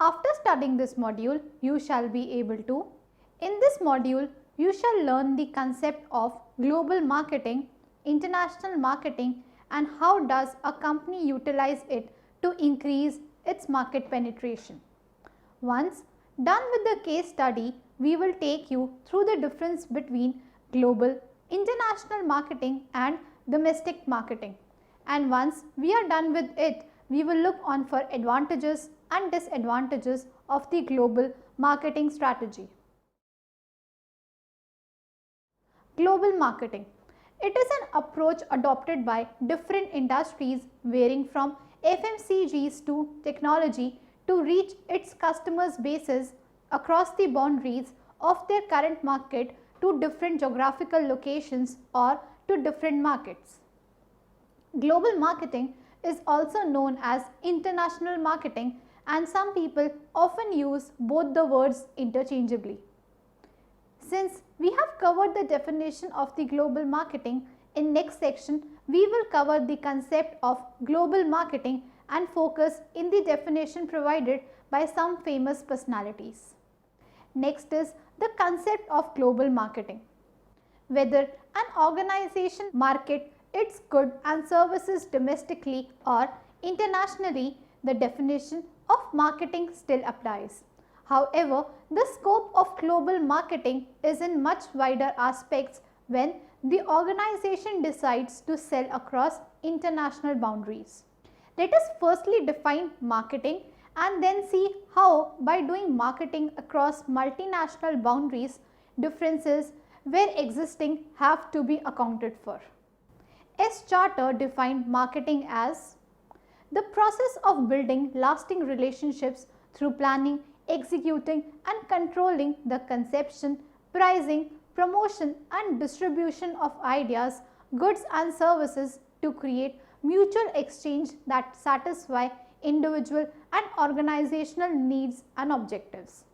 After studying this module, you shall be able to. In this module, you shall learn the concept of global marketing, international marketing, and how does a company utilize it to increase its market penetration. Once done with the case study, we will take you through the difference between global, international marketing and domestic marketing. And once we are done with it, we will look on for advantages and disadvantages of the global marketing strategy. Global marketing. It is an approach adopted by different industries varying from FMCGs to technology to reach its customers' bases across the boundaries of their current market to different geographical locations or to different markets. Global marketing is also known as international marketing, and some people often use both the words interchangeably. Since we have covered the definition of the global marketing, in next section we will cover the concept of global marketing and focus in the definition provided by some famous personalities. Next is the concept of global marketing. Whether an organization market its goods and services domestically or internationally, the definition of marketing still applies. However, the scope of global marketing is in much wider aspects when the organization decides to sell across international boundaries. Let us firstly define marketing and then see how by doing marketing across multinational boundaries, differences where existing have to be accounted for. S. Charter defined marketing as the process of building lasting relationships through planning, executing and controlling the conception, pricing, promotion and distribution of ideas, goods and services to create mutual exchange that satisfy individual and organizational needs and objectives.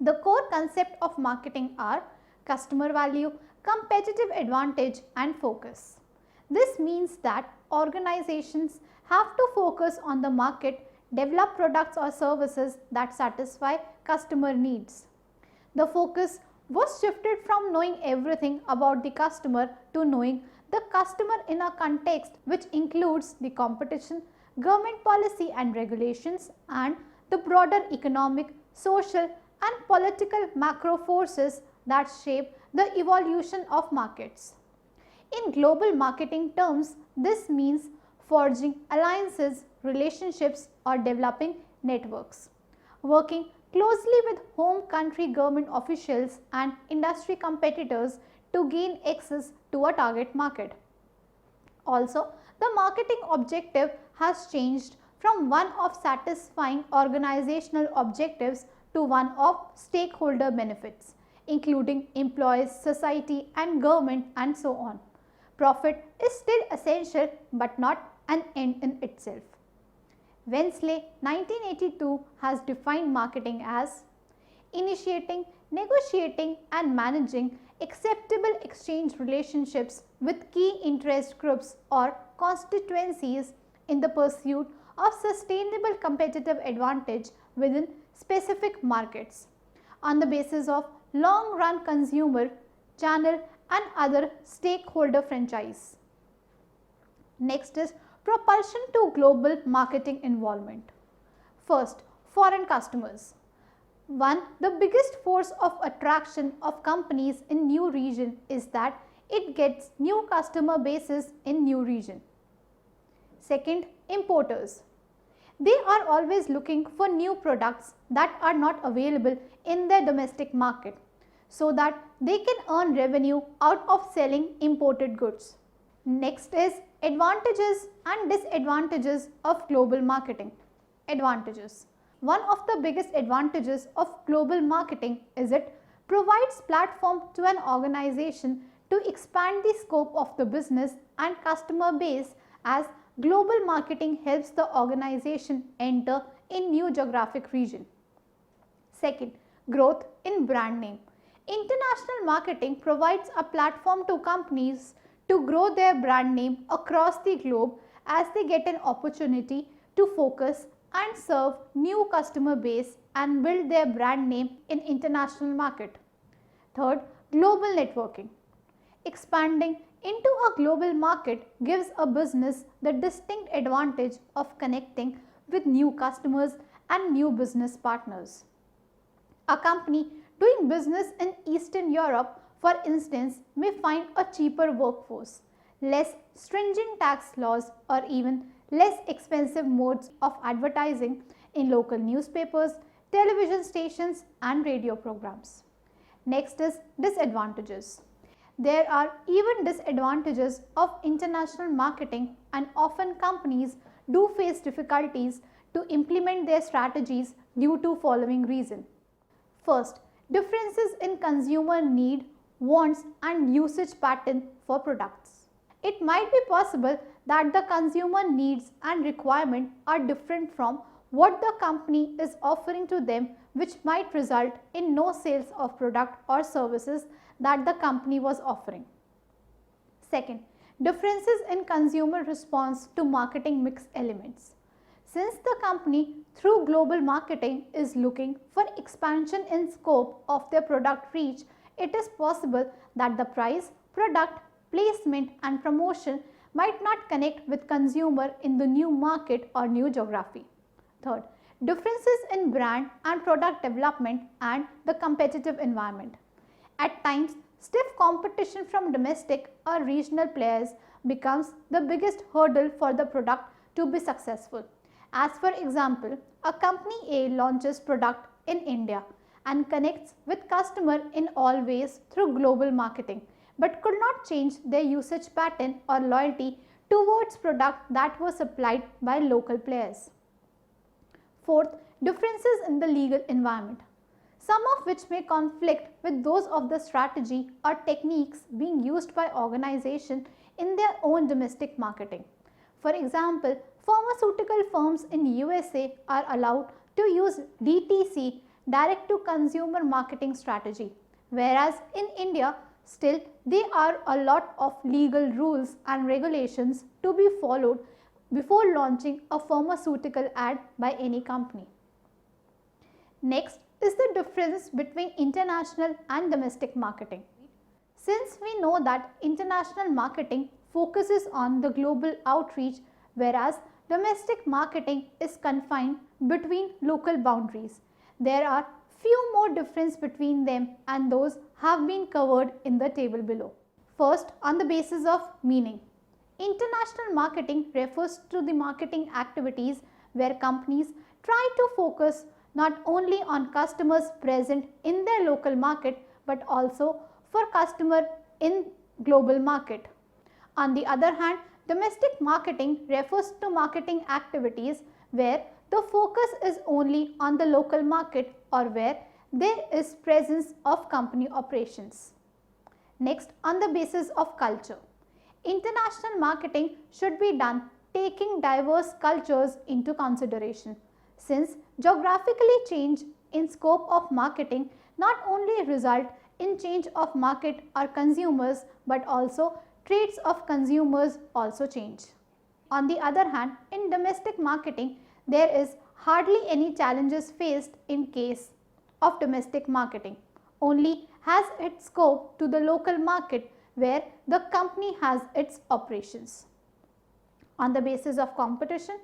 The core concept of marketing are customer value, competitive advantage and focus. This means that organizations have to focus on the market, develop products or services that satisfy customer needs. The focus was shifted from knowing everything about the customer to knowing the customer in a context which includes the competition, government policy and regulations, and the broader economic, social and political macro forces that shape the evolution of markets. In global marketing terms, this means forging alliances, relationships or developing networks, working closely with home country government officials and industry competitors to gain access to a target market. Also, the marketing objective has changed from one of satisfying organizational objectives to one of stakeholder benefits, including employees, society and government and so on. Profit is still essential but not an end in itself. Wensley 1982 has defined marketing as initiating, negotiating and managing acceptable exchange relationships with key interest groups or constituencies in the pursuit of sustainable competitive advantage within specific markets on the basis of long-run consumer, channel and other stakeholder franchise. Next is propulsion to global marketing involvement. First, foreign customers. One, the biggest force of attraction of companies in new region is that it gets new customer bases in new region. Second, importers. They are always looking for new products that are not available in their domestic market so that they can earn revenue out of selling imported goods. Next is advantages and disadvantages of global marketing. Advantages. One of the biggest advantages of global marketing is it provides platform to an organization to expand the scope of the business and customer base, as global marketing helps the organization enter in new geographic region. Second, growth in brand name. International marketing provides a platform to companies to grow their brand name across the globe as they get an opportunity to focus and serve new customer base and build their brand name in international market. Third, global networking. Expanding into a global market gives a business the distinct advantage of connecting with new customers and new business partners. A company doing business in Eastern Europe, for instance, may find a cheaper workforce, less stringent tax laws, or even less expensive modes of advertising in local newspapers, television stations, and radio programs. Next is disadvantages. There are even disadvantages of international marketing, and often companies do face difficulties to implement their strategies due to following reason. First, differences in consumer need, wants, and usage pattern for products. It might be possible that the consumer needs and requirement are different from what the company is offering to them, which might result in no sales of product or services that the company was offering. Second, differences in consumer response to marketing mix elements. Since the company through global marketing is looking for expansion in scope of their product reach, it is possible that the price, product, placement and promotion might not connect with consumer in the new market or new geography. Third, differences in brand and product development and the competitive environment. At times, stiff competition from domestic or regional players becomes the biggest hurdle for the product to be successful. As for example, a company A launches product in India and connects with customer in all ways through global marketing, but could not change their usage pattern or loyalty towards product that was supplied by local players. Fourth, differences in the legal environment, some of which may conflict with those of the strategy or techniques being used by organizations in their own domestic marketing. For example, pharmaceutical firms in USA are allowed to use DTC, direct to consumer marketing strategy, whereas in India still there are a lot of legal rules and regulations to be followed before launching a pharmaceutical ad by any company. Next is the difference between international and domestic marketing. Since we know that international marketing focuses on the global outreach, whereas domestic marketing is confined between local boundaries, there are few more differences between them, and those have been covered in the table below. First, on the basis of meaning. International marketing refers to the marketing activities where companies try to focus not only on customers present in their local market but also for customer in global market. On the other hand, domestic marketing refers to marketing activities where the focus is only on the local market or where there is presence of company operations. Next, on the basis of culture. International marketing should be done taking diverse cultures into consideration, since geographically change in scope of marketing not only result in change of market or consumers but also traits of consumers also change. On the other hand, in domestic marketing, there is hardly any challenges faced in case of domestic marketing, only has its scope to the local market where the company has its operations. On the basis of competition,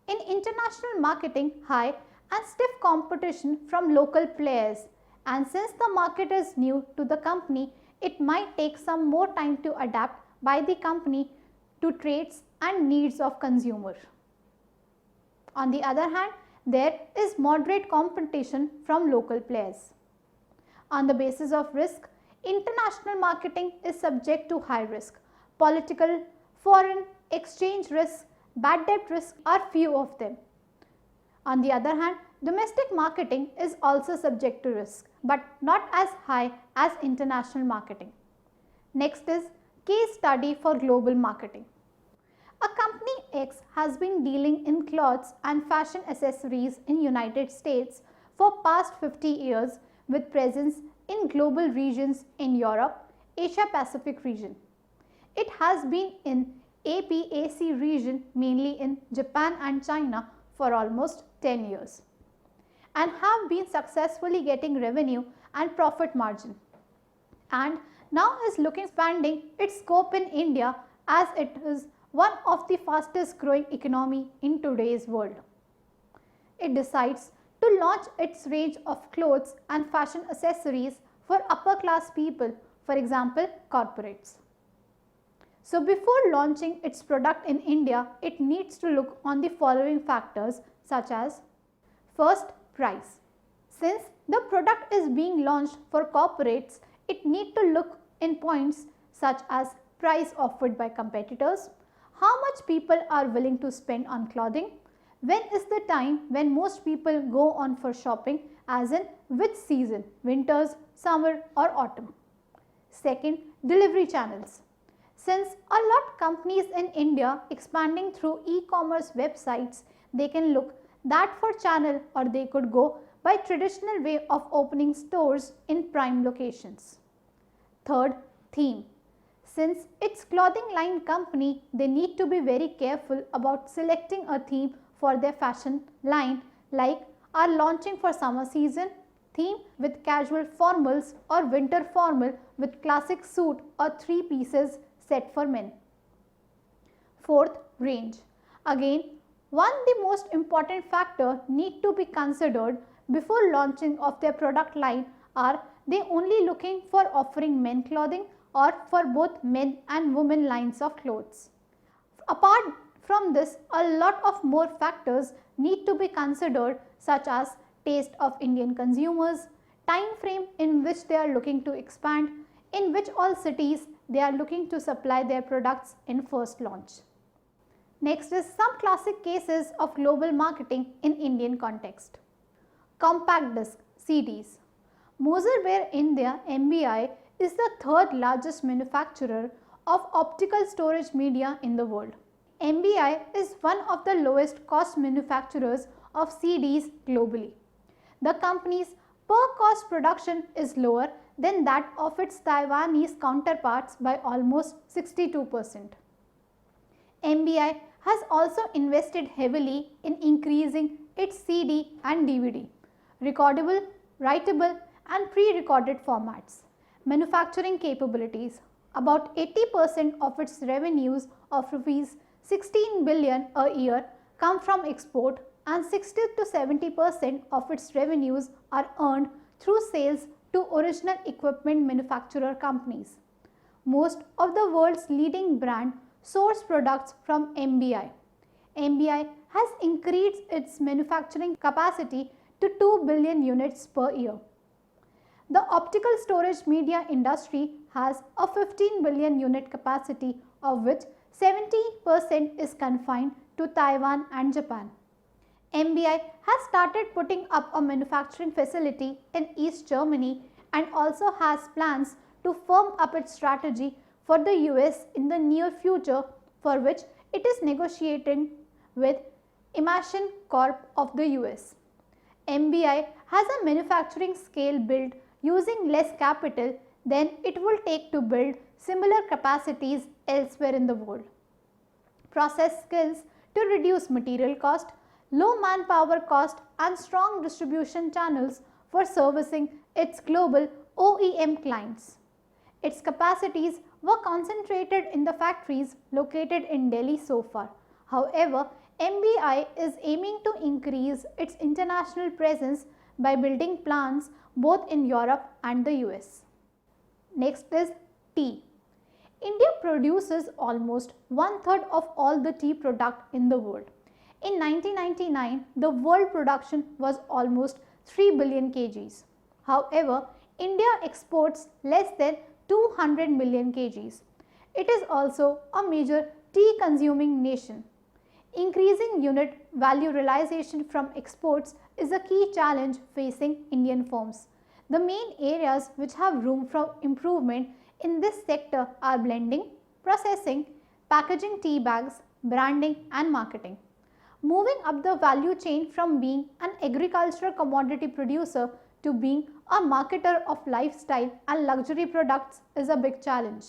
in international marketing, high and stiff competition from local players, and since the market is new to the company, it might take some more time to adapt by the company to traits and needs of consumer. On the other hand, there is moderate competition from local players. On the basis of risk, international marketing is subject to high risk. Political, foreign exchange risk, bad debt risk are few of them. On the other hand, domestic marketing is also subject to risk but not as high as international marketing. Next is case study for global marketing. A company X has been dealing in clothes and fashion accessories in United States for past 50 years with presence in global regions in Europe, Asia Pacific region. It has been in APAC region, mainly in Japan and China, for almost 10 years and have been successfully getting revenue and profit margin, and now is looking expanding its scope in India as it is one of the fastest growing economy in today's world. It decides to launch its range of clothes and fashion accessories for upper class people, for example corporates. So before launching its product in India, it needs to look on the following factors such as: first, price. Since the product is being launched for corporates, it needs to look in points such as price offered by competitors, how much people are willing to spend on clothing, when is the time when most people go on for shopping, as in which season, winters, summer or autumn. Second, delivery channels. Since a lot companies in India expanding through e-commerce websites, they can look that for channel, or they could go by traditional way of opening stores in prime locations. Third, theme. Since it's clothing line company, they need to be very careful about selecting a theme for their fashion line, like are launching for summer season theme with casual formals or winter formal with classic suit or 3 pieces set for men. Fourth, range. Again, the most important factor need to be considered before launching of their product line. Are they only looking for offering men clothing or for both men and women lines of clothes? Apart from this, a lot of more factors need to be considered such as taste of Indian consumers, time frame in which they are looking to expand, in which all cities they are looking to supply their products in first launch. Next is some classic cases of global marketing in Indian context. Compact disc CDs. Moserware India MBI is the third largest manufacturer of optical storage media in the world. MBI is one of the lowest cost manufacturers of CDs globally. The company's per cost production is lower than that of its Taiwanese counterparts by almost 62%. MBI has also invested heavily in increasing its CD and DVD, recordable, writable and pre-recorded formats, manufacturing capabilities. About 80% of its revenues of Rs 16 billion a year come from export, and 60 to 70% of its revenues are earned through sales to original equipment manufacturer companies. Most of the world's leading brand source products from MBI. MBI has increased its manufacturing capacity to 2 billion units per year. The optical storage media industry has a 15 billion unit capacity, of which 70% is confined to Taiwan and Japan. MBI has started putting up a manufacturing facility in East Germany and also has plans to firm up its strategy for the US in the near future, for which it is negotiating with Imation Corp of the US. MBI has a manufacturing scale built using less capital than it will take to build similar capacities elsewhere in the world. Process skills to reduce material cost, low manpower cost and strong distribution channels for servicing its global OEM clients. Its capacities were concentrated in the factories located in Delhi so far. However, MBI is aiming to increase its international presence by building plants both in Europe and the US. Next is tea. India produces almost 1/3 of all the tea product in the world. In 1999, the world production was almost 3 billion kgs. However, India exports less than 200 million kgs. It is also a major tea consuming nation. Increasing unit value realization from exports is a key challenge facing Indian firms. The main areas which have room for improvement in this sector are blending, processing, packaging tea bags, branding and marketing. Moving up the value chain from being an agricultural commodity producer to being a marketer of lifestyle and luxury products is a big challenge.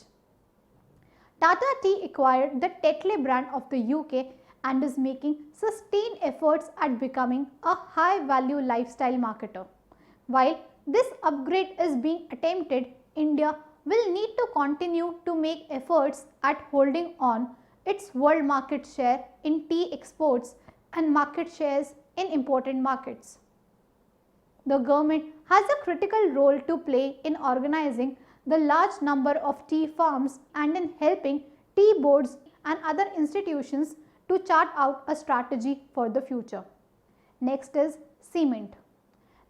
Tata Tea acquired the Tetley brand of the UK and is making sustained efforts at becoming a high-value lifestyle marketer. While this upgrade is being attempted, India will need to continue to make efforts at holding on its world market share in tea exports and market shares in important markets. The government has a critical role to play in organizing the large number of tea farms and in helping tea boards and other institutions to chart out a strategy for the future. Next is cement.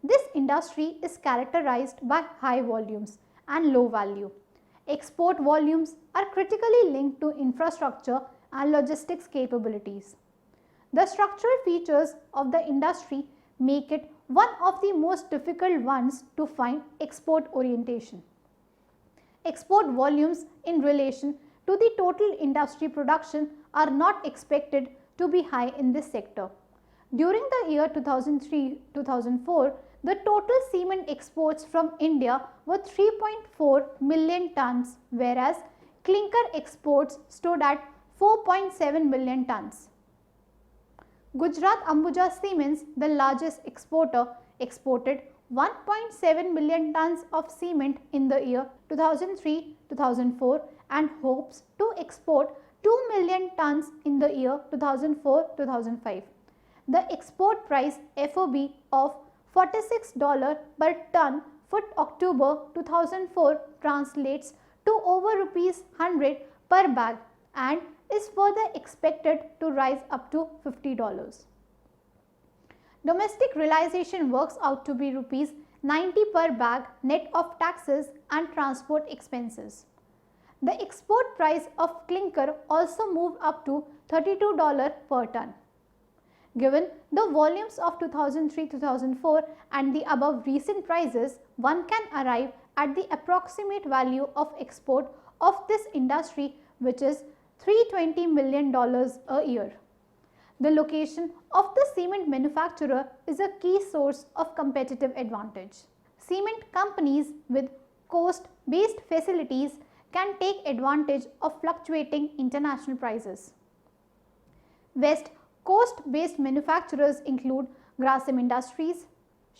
This industry is characterized by high volumes and low value. Export volumes are critically linked to infrastructure and logistics capabilities. The structural features of the industry make it one of the most difficult ones to find export orientation. Export volumes in relation to the total industry production are not expected to be high in this sector. During the year 2003-2004, the total cement exports from India were 3.4 million tons, whereas clinker exports stood at 4.7 million tons. Gujarat Ambuja Cements, the largest exporter, exported 1.7 million tons of cement in the year 2003-2004 and hopes to export 2 million tons in the year 2004-2005. The export price FOB of $46 per ton for October 2004 translates to over rupees 100 per bag and is further expected to rise up to $50. Domestic realization works out to be rupees 90 per bag net of taxes and transport expenses. The export price of clinker also moved up to $32 per ton. Given the volumes of 2003-2004 and the above recent prices, one can arrive at the approximate value of export of this industry, which is $320 million a year. The location of the cement manufacturer is a key source of competitive advantage. Cement companies with coast-based facilities can take advantage of fluctuating international prices. West Coast-based manufacturers include Grasim Industries,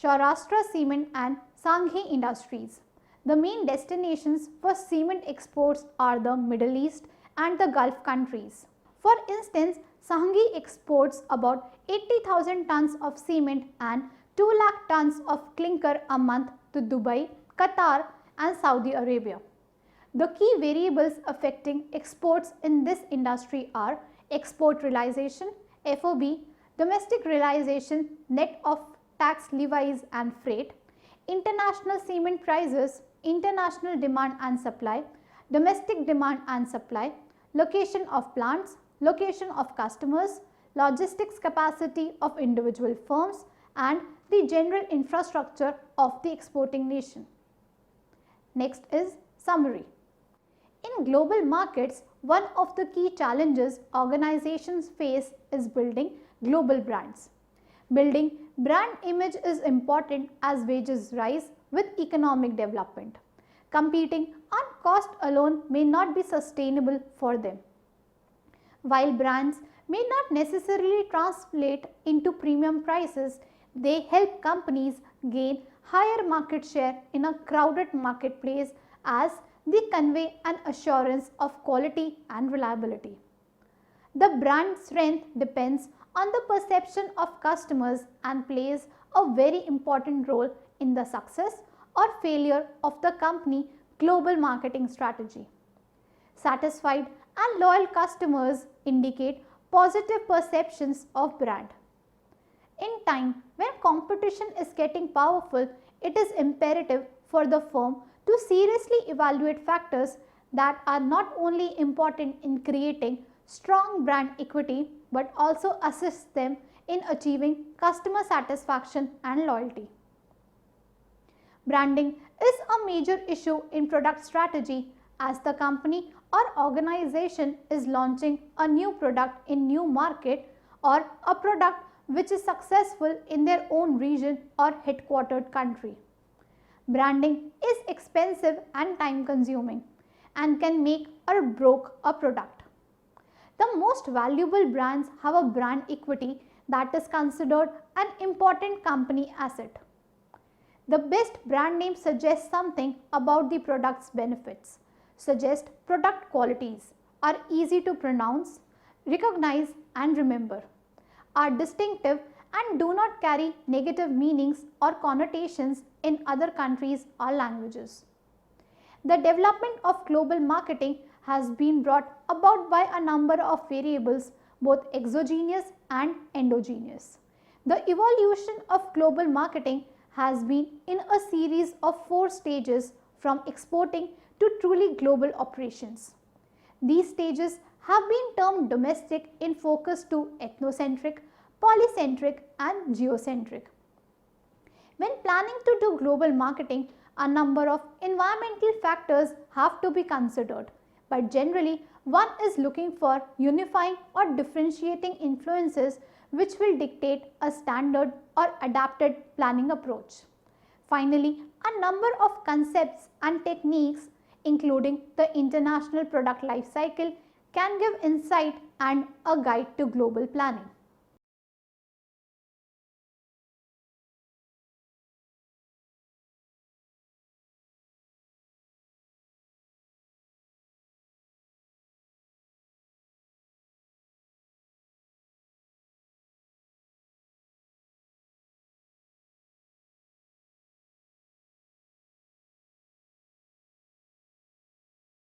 Saurashtra Cement and Sanghi Industries. The main destinations for cement exports are the Middle East and the Gulf countries. For instance, Sanghi exports about 80,000 tons of cement and 2 lakh tons of clinker a month to Dubai, Qatar and Saudi Arabia. The key variables affecting exports in this industry are export realization, FOB, domestic realization net of tax levies and freight, international cement prices, international demand and supply, domestic demand and supply, location of plants, location of customers, logistics capacity of individual firms and the general infrastructure of the exporting nation. Next is summary. In global markets, one of the key challenges organizations face is building global brands. Building brand image is important as wages rise with economic development. Competing on cost alone may not be sustainable for them. While brands may not necessarily translate into premium prices, they help companies gain higher market share in a crowded marketplace as they convey an assurance of quality and reliability. The brand strength depends on the perception of customers and plays a very important role in the success or failure of the company's global marketing strategy. Satisfied and loyal customers indicate positive perceptions of brand. In time when competition is getting powerful, it is imperative for the firm to seriously evaluate factors that are not only important in creating strong brand equity but also assist them in achieving customer satisfaction and loyalty. Branding is a major issue in product strategy as the company or organization is launching a new product in new market or a product which is successful in their own region or headquartered country. Branding is expensive and time consuming and can make or break a product. The most valuable brands have a brand equity that is considered an important company asset. The best brand name suggests something about the product's benefits, suggest product qualities, are easy to pronounce, recognize and remember, are distinctive and do not carry negative meanings or connotations in other countries or languages. The development of global marketing has been brought about by a number of variables, both exogenous and endogenous. The evolution of global marketing has been in a series of 4 stages from exporting to truly global operations. These stages have been termed domestic in focus to ethnocentric, polycentric and geocentric. When planning to do global marketing, a number of environmental factors have to be considered, but generally one is looking for unifying or differentiating influences which will dictate a standard or adapted planning approach. Finally, a number of concepts and techniques including the international product life cycle can give insight and a guide to global planning.